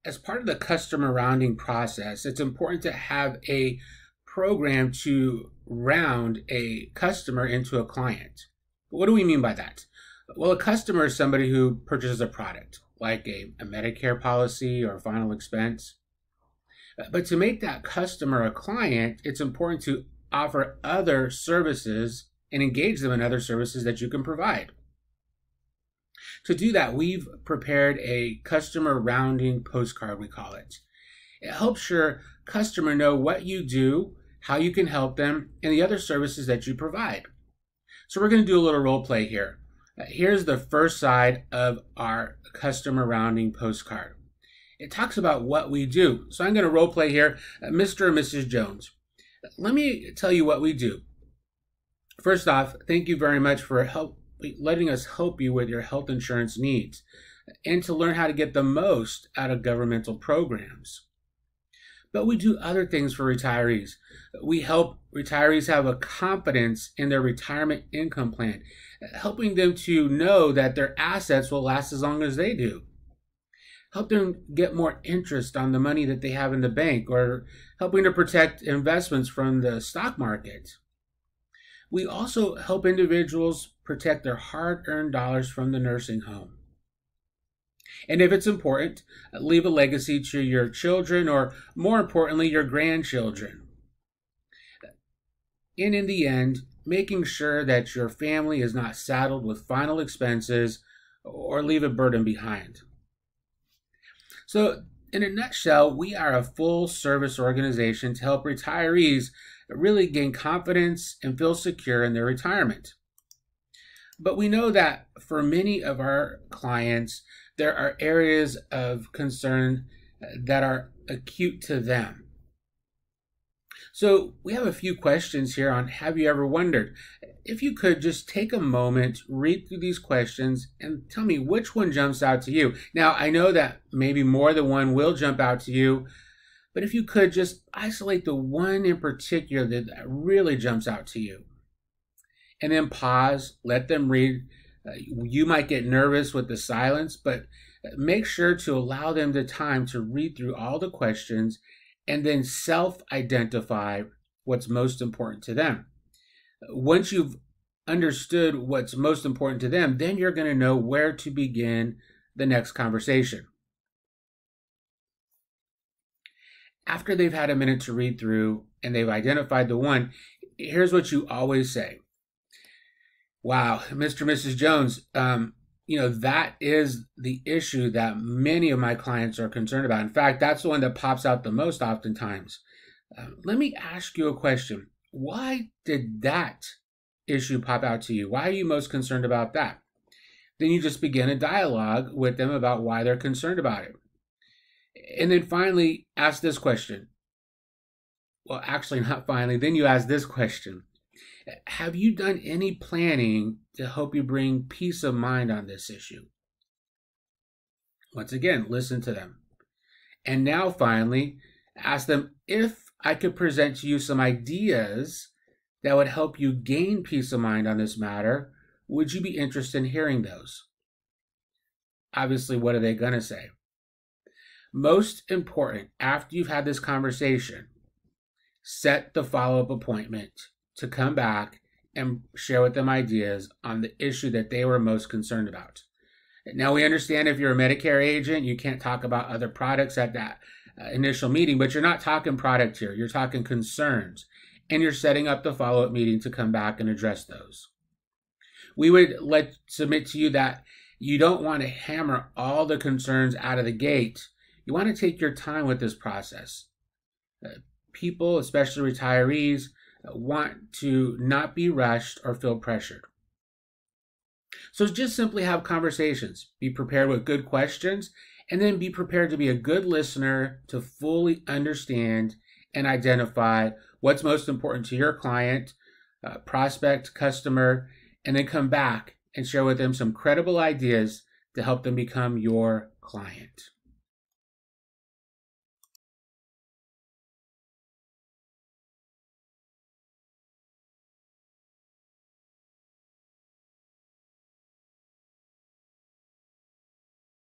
as part of the customer rounding process, it's important to have a program to round a customer into a client. What do we mean by that? Well, a customer is somebody who purchases a product, like a Medicare policy or final expense. But to make that customer a client, it's important to offer other services and engage them in other services that you can provide. To do that, we've prepared a customer rounding postcard, we call it. It helps your customer know what you do, how you can help them, and the other services that you provide. So we're going to do a little role play here. Here's the first side of our customer rounding postcard. It talks about what we do. So I'm going to role play here, Mr. and Mrs. Jones. Let me tell you what we do. First off, thank you very much for letting us help you with your health insurance needs and to learn how to get the most out of governmental programs. But we do other things for retirees. We help retirees have a confidence in their retirement income plan, helping them to know that their assets will last as long as they do. Help them get more interest on the money that they have in the bank, or helping to protect investments from the stock market. We also help individuals protect their hard-earned dollars from the nursing home. And if it's important, leave a legacy to your children, or more importantly, your grandchildren. And in the end, making sure that your family is not saddled with final expenses or leave a burden behind. So in a nutshell, we are a full service organization to help retirees really gain confidence and feel secure in their retirement. But we know that for many of our clients, there are areas of concern that are acute to them. So we have a few questions here on have you ever wondered? If you could just take a moment, read through these questions and tell me which one jumps out to you. Now, I know that maybe more than one will jump out to you, but if you could just isolate the one in particular that really jumps out to you. And then pause, let them read. You might get nervous with the silence, but make sure to allow them the time to read through all the questions and then self-identify what's most important to them. Once you've understood what's most important to them, then you're going to know where to begin the next conversation. After they've had a minute to read through and they've identified the one, here's what you always say. Wow, Mr. and Mrs. Jones, that is the issue that many of my clients are concerned about. In fact, that's the one that pops out the most oftentimes. Let me ask you a question. Why did that issue pop out to you? Why are you most concerned about that? Then you just begin a dialogue with them about why they're concerned about it. And then finally, ask this question. Well, actually, not finally. Then you ask this question. Have you done any planning to help you bring peace of mind on this issue? Once again, listen to them. And now finally, ask them, if I could present to you some ideas that would help you gain peace of mind on this matter, would you be interested in hearing those? Obviously, what are they going to say? Most important, after you've had this conversation, set the follow-up appointment to come back and share with them ideas on the issue that they were most concerned about. Now, we understand if you're a Medicare agent, you can't talk about other products at that initial meeting, but you're not talking product here. You're talking concerns, and you're setting up the follow-up meeting to come back and address those. We would submit to you that you don't want to hammer all the concerns out of the gate. You want to take your time with this process. People, especially retirees, want to not be rushed or feel pressured. So just simply have conversations. Be prepared with good questions, and then be prepared to be a good listener to fully understand and identify what's most important to your client, prospect, customer, and then come back and share with them some credible ideas to help them become your client.